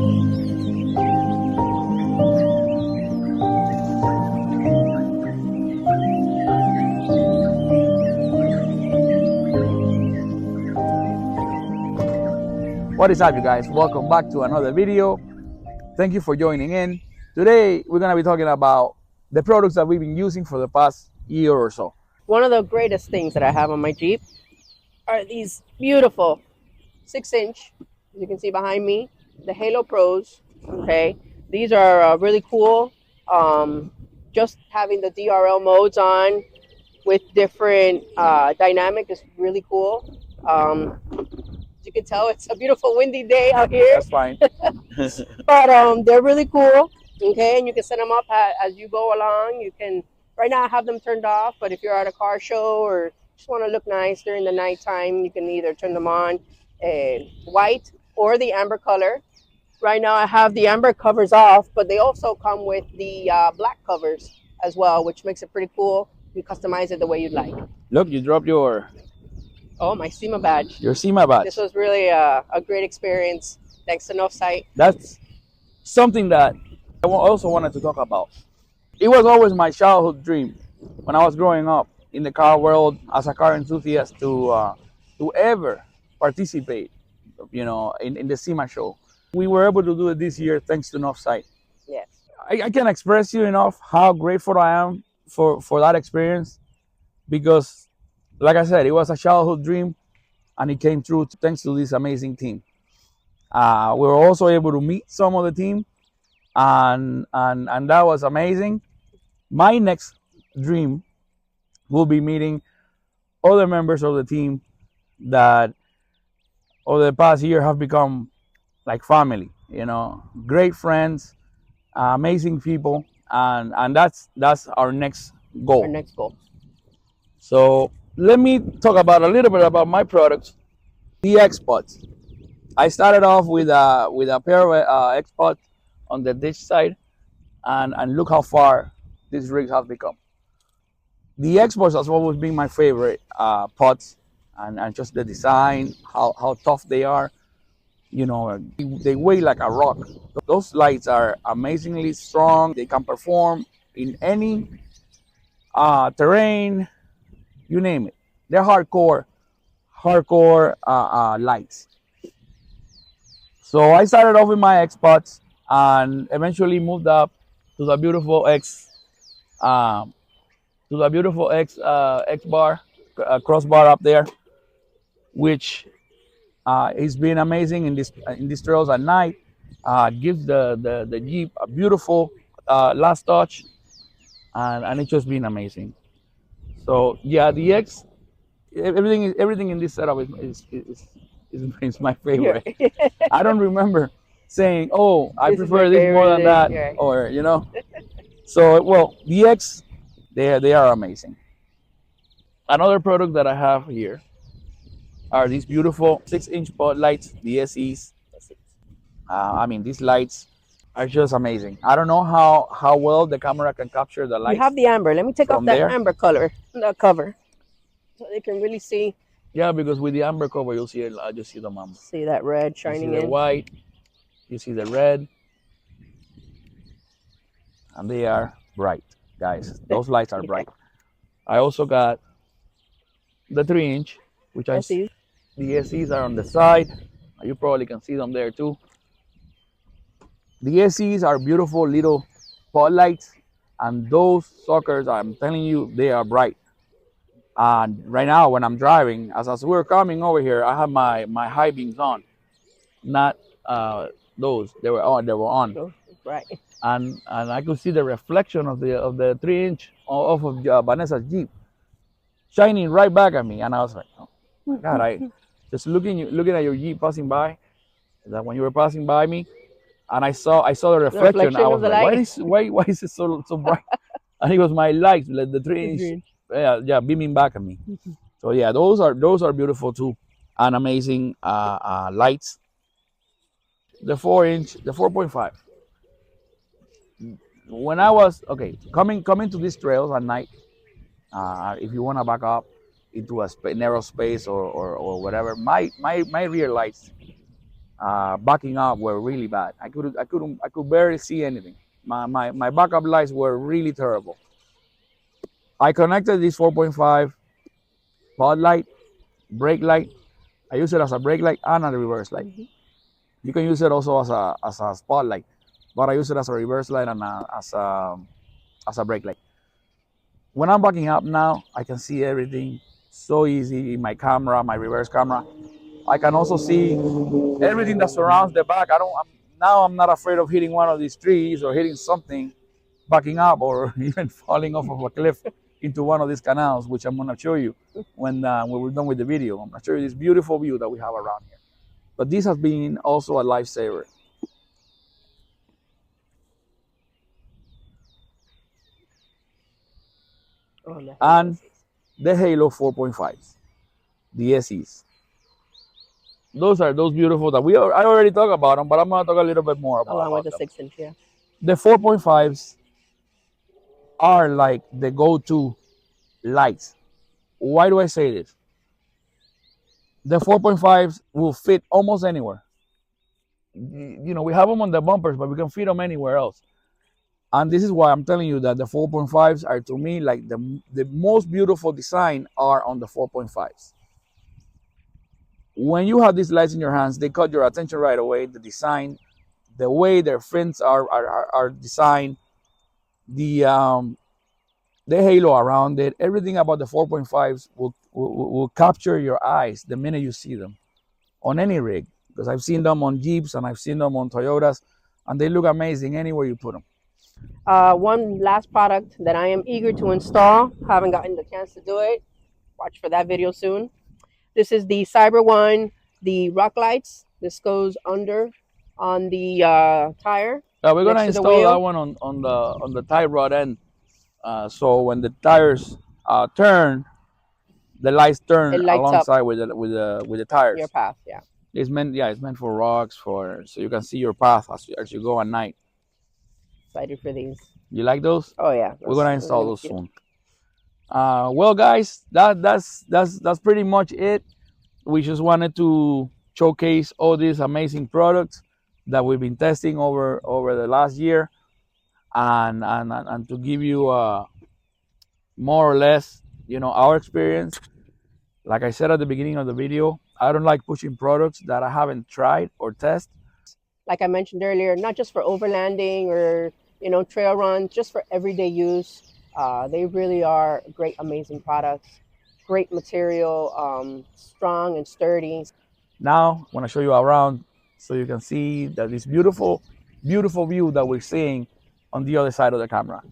What is up, you guys? Welcome back to another video. Thank you for joining in. Today we're going to be talking about the products that we've been using for the past year or so. One of the greatest things that I have on my Jeep are these beautiful 6-inch, as you can see behind me, the Halo Pros. Okay, these are really cool. Just having the DRL modes on with different dynamic is really cool. As you can tell, it's a beautiful windy day out here. That's fine. But they're really cool. Okay, and you can set them up as you go along. You can. Right now, I have them turned off, but if you're at a car show or just want to look nice during the nighttime, you can either turn them on white or the amber color. Right now, I have the amber covers off, but they also come with the black covers as well, which makes it pretty cool. You customize it the way you'd like. Look, you dropped your my SEMA badge. Your SEMA badge. This was really a great experience. Thanks to Novsight. That's something that I also wanted to talk about. It was always my childhood dream when I was growing up in the car world as a car enthusiast to ever participate, in the SEMA show. We were able to do it this year thanks to Novsight. Yes. I can't express you enough how grateful I am for that experience, because like I said, it was a childhood dream and it came true thanks to this amazing team. We were also able to meet some of the team, and that was amazing. My next dream will be meeting other members of the team that over the past year have become like family, great friends, amazing people, and that's our next goal. Our next goal. So let me talk about a little bit about my products, the X-Pods. I started off with a pair of X-Pods on the ditch side, and look how far these rigs have become. The X-Pods has always been my favorite pods, and just the design, how tough they are. They weigh like a rock. Those lights are amazingly strong. They can perform in any terrain, you name it. They're hardcore lights. So I started off with my X-Pods and eventually moved up to the beautiful X X-Bar crossbar up there, which has been amazing in these trails at night. Gives the Jeep a beautiful last touch, and it's just been amazing. So yeah, the X, everything in this setup is my favorite. Yeah. I don't remember saying, "Oh, I This prefer this more than that," yeah. or So well, the X, they are amazing. Another product that I have here are these beautiful 6-inch pod lights, the SEs. These lights are just amazing. I don't know how well the camera can capture the lights. You have the amber. Let me take off that there. amber color, the cover, so they can really see. Yeah, because with the amber cover, you'll see it. I just see the amber. See that red shining you see the white. You see the red, and they are bright, guys. Those lights are bright. I also got the 3-inch, which I see. The SEs are on the side. You probably can see them there too. The SEs are beautiful little pod lights, and those suckers, I'm telling you, they are bright. And right now, when I'm driving, as we're coming over here, I have my high beams on, not those. They were on. Right. And I could see the reflection of the 3-inch off of Vanessa's Jeep, shining right back at me, and I was like, "Oh my God!" I just looking at your Jeep passing by. That when you were passing by me, and I saw the reflection, I was like, why is it so bright? And it was my lights, like the 3-inch, beaming back at me. So yeah, those are beautiful too, and amazing lights. The 4-inch, the 4.5. When I was coming to these trails at night, if you want to back up into a narrow space or whatever, my rear lights backing up were really bad. I could barely see anything. My backup lights were really terrible. I connected this 4.5 spotlight, brake light. I use it as a brake light and a reverse light. Mhm. You can use it also as a spotlight, but I use it as a reverse light and as a brake light. When I'm backing up now, I can see everything so easy in my camera, my reverse camera. I can also see everything that surrounds the back. Now I'm not afraid of hitting one of these trees or hitting something backing up or even falling off of a cliff into one of these canals, which I'm gonna show you when we're done with the video. I'm gonna show you this beautiful view that we have around here. But this has been also a lifesaver. Oh, the Halo And SEs. the Halo 4.5s, the SEs. Those are those beautiful that I already talked about them, but I'm gonna talk a little bit more Along with about the them. 6-inch, yeah. The 4.5s are like the go-to lights. Why do I say this? The 4.5s will fit almost anywhere. You know, we have them on the bumpers, but we can fit them anywhere else. And this is why I'm telling you that the 4.5s are, to me, like the most beautiful design are on the 4.5s. When you have these lights in your hands, they caught your attention right away. The design, the way their fins are designed, the the halo around it, everything about the 4.5s will capture your eyes the minute you see them on any rig. Because I've seen them on Jeeps and I've seen them on Toyotas, and they look amazing anywhere you put them. One last product that I am eager to install. Haven't gotten the chance to do it. Watch for that video soon. This is the Cyber One, the rock lights. This goes under on the tire We're gonna next to the install that wheel. one on the tie rod end. So when the tires turn, the lights It turn lights up alongside with the your tires. path. Yeah, It's meant for rocks, for so you can see your path as you go at night. excited for these. You like those? Oh yeah, We're that's gonna gonna install be those cute. soon. Well, guys, that's pretty much it. We just wanted to showcase all these amazing products that we've been testing over the last year, and to give you more or less, our experience. Like I said at the beginning of the video, I don't like pushing products that I haven't tried or tested. Like I mentioned earlier, not just for overlanding or trail runs, just for everyday use. They really are great, amazing products. Great material, strong and sturdy. Now I want to show you around so you can see that this beautiful, beautiful view that we're seeing on the other side of the camera.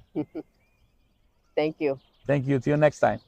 Thank you. Thank you. See you next time.